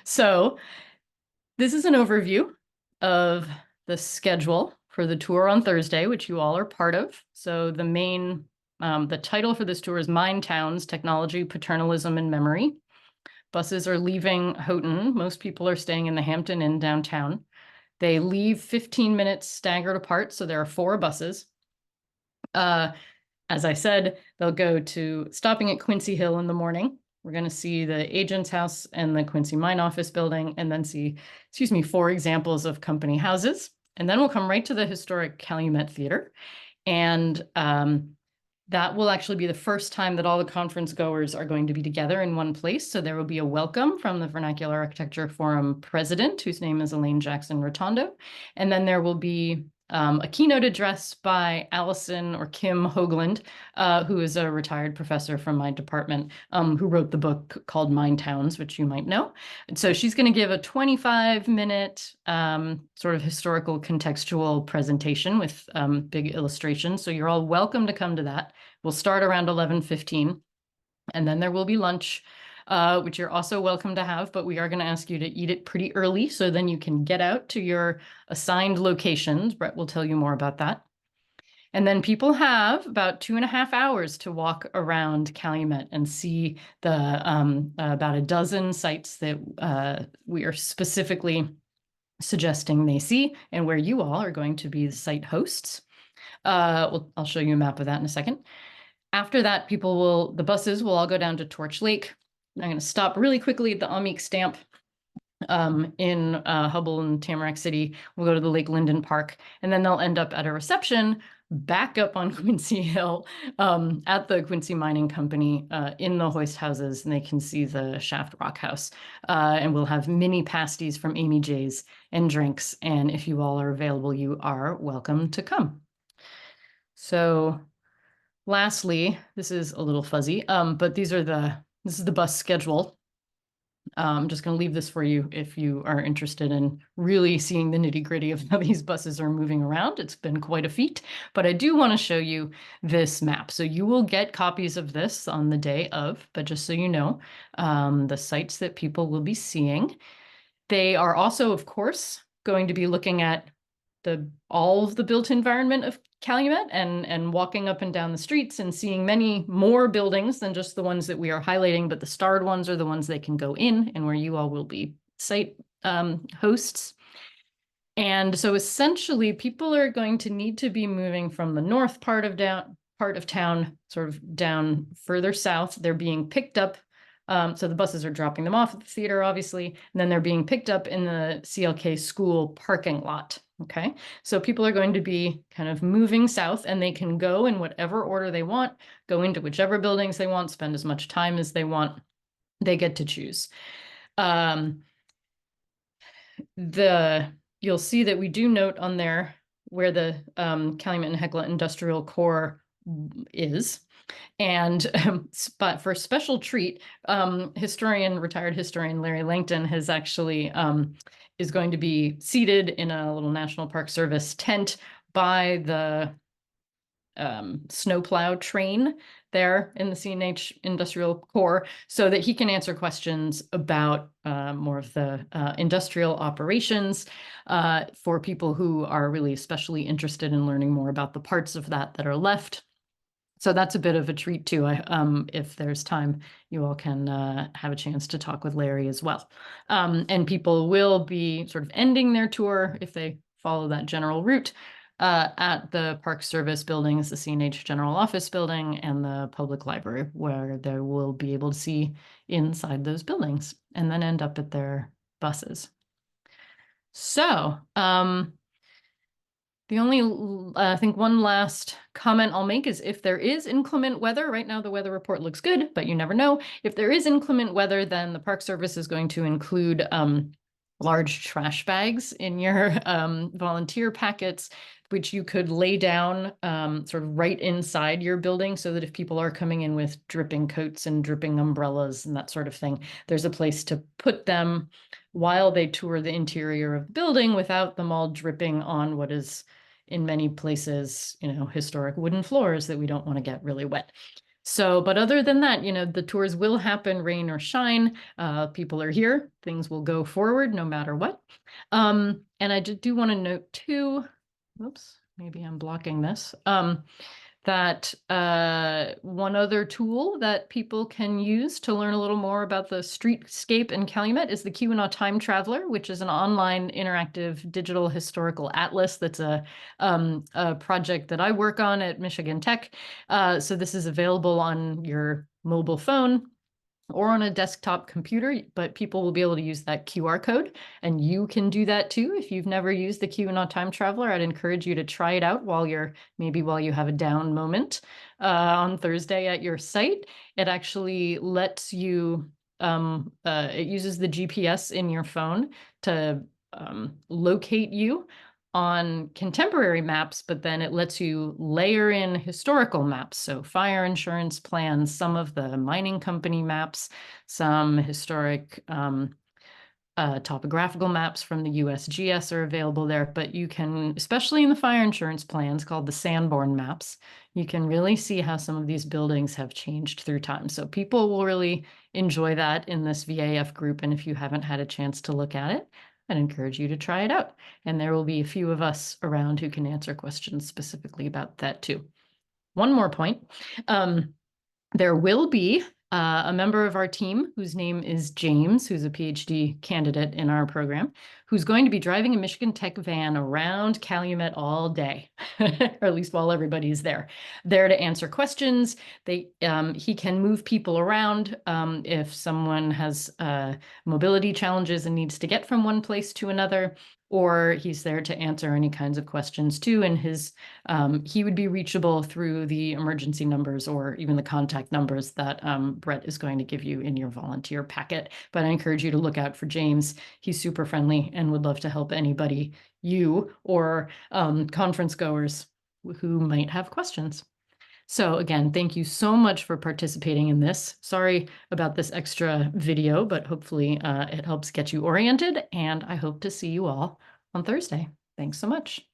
So this is an overview of the schedule for the tour on Thursday, which you all are part of. So the title for this tour is Mine Towns, Technology, Paternalism, and Memory. Buses are leaving Houghton. Most people are staying in the Hampton Inn downtown. They leave 15 minutes staggered apart, so there are 4 buses. As I said, they'll go to stopping at Quincy Hill in the morning. We're going to see the agent's house and the Quincy Mine Office building, and then see, 4 examples of company houses. And then we'll come right to the historic Calumet Theater. And that will actually be the first time that all the conference goers are going to be together in one place. So there will be a welcome from the Vernacular Architecture Forum president, whose name is Elaine Jackson Rotondo. And then there will be a keynote address by Allison or Kim Hoagland, who is a retired professor from my department, who wrote the book called Mine Towns, which you might know. And so she's going to give a 25-minute sort of historical contextual presentation with big illustrations. So you're all welcome to come to that. We'll start around 11:15, and then there will be lunch, which you're also welcome to have, but we are going to ask you to eat it pretty early so then you can get out to your assigned locations. Brett will tell you more about that. And then people have about 2.5 hours to walk around Calumet and see the about a dozen sites that we are specifically suggesting they see, and where you all are going to be the site hosts. I'll show you a map of that in a second. After that, the buses will all go down to Torch Lake. I'm going to stop really quickly at the Amique Stamp in Hubble and Tamarack City. We'll go to the Lake Linden Park, and then they'll end up at a reception back up on Quincy Hill at the Quincy Mining Company in the hoist houses, and they can see the Shaft Rock House. And we'll have mini pasties from Amy J's and drinks. And if you all are available, you are welcome to come. So lastly, this is a little fuzzy, but this is the bus schedule. I'm just going to leave this for you if you are interested in really seeing the nitty-gritty of how these buses are moving around. It's been quite a feat, but I do want to show you this map. So you will get copies of this on the day of, but just so you know, the sites that people will be seeing. They are also, of course, going to be looking at all of the built environment of Calumet and walking up and down the streets and seeing many more buildings than just the ones that we are highlighting, but the starred ones are the ones they can go in and where you all will be site hosts. And so essentially people are going to need to be moving from the north part of town, sort of down further south. They're being picked up. So the buses are dropping them off at the theater, obviously, and then they're being picked up in the CLK school parking lot. Okay, so people are going to be kind of moving south, and they can go in whatever order they want, go into whichever buildings they want, spend as much time as they want. They get to choose. You'll see that we do note on there where the Calumet and Hecla Industrial Core is. And but for a special treat, retired historian Larry Langton has actually is going to be seated in a little National Park Service tent by the snowplow train there in the CNH Industrial Core, so that he can answer questions about more of the industrial operations for people who are really especially interested in learning more about the parts of that are left. So that's a bit of a treat too. If there's time, you all can have a chance to talk with Larry as well. And people will be sort of ending their tour, if they follow that general route, at the Park Service buildings, the CNH General Office building, and the Public Library, where they will be able to see inside those buildings and then end up at their buses. So the only, I think one last comment I'll make is if there is inclement weather, right now the weather report looks good, but you never know. If there is inclement weather, then the Park Service is going to include large trash bags in your volunteer packets, which you could lay down sort of right inside your building, so that if people are coming in with dripping coats and dripping umbrellas and that sort of thing, there's a place to put them while they tour the interior of the building without them all dripping on what is in many places, historic wooden floors that we don't want to get really wet. So, but other than that, the tours will happen, rain or shine. People are here. Things will go forward no matter what. And I do want to note too, oops, maybe I'm blocking this. That one other tool that people can use to learn a little more about the streetscape in Calumet is the Keweenaw Time Traveler, which is an online interactive digital historical atlas. That's a project that I work on at Michigan Tech. So this is available on your mobile phone or on a desktop computer, but people will be able to use that QR code, and you can do that too. If you've never used the Keweenaw Time Traveler, I'd encourage you to try it out while you have a down moment on Thursday at your site. It actually lets you, it uses the GPS in your phone to locate you on contemporary maps, but then it lets you layer in historical maps. So fire insurance plans, some of the mining company maps, some historic topographical maps from the USGS are available there. But you can, especially in the fire insurance plans called the Sanborn maps, you can really see how some of these buildings have changed through time. So people will really enjoy that in this VAF group. And if you haven't had a chance to look at it, I'd encourage you to try it out. And there will be a few of us around who can answer questions specifically about that too. One more point. There will be a member of our team whose name is James, who's a PhD candidate in our program, who's going to be driving a Michigan Tech van around Calumet all day, or at least while everybody's there to answer questions. He can move people around if someone has mobility challenges and needs to get from one place to another, or he's there to answer any kinds of questions too. And he would be reachable through the emergency numbers or even the contact numbers that Brett is going to give you in your volunteer packet. But I encourage you to look out for James. He's super friendly and would love to help anybody, you or conference goers who might have questions. So again, thank you so much for participating in this. Sorry about this extra video, but hopefully it helps get you oriented, and I hope to see you all on Thursday. Thanks so much.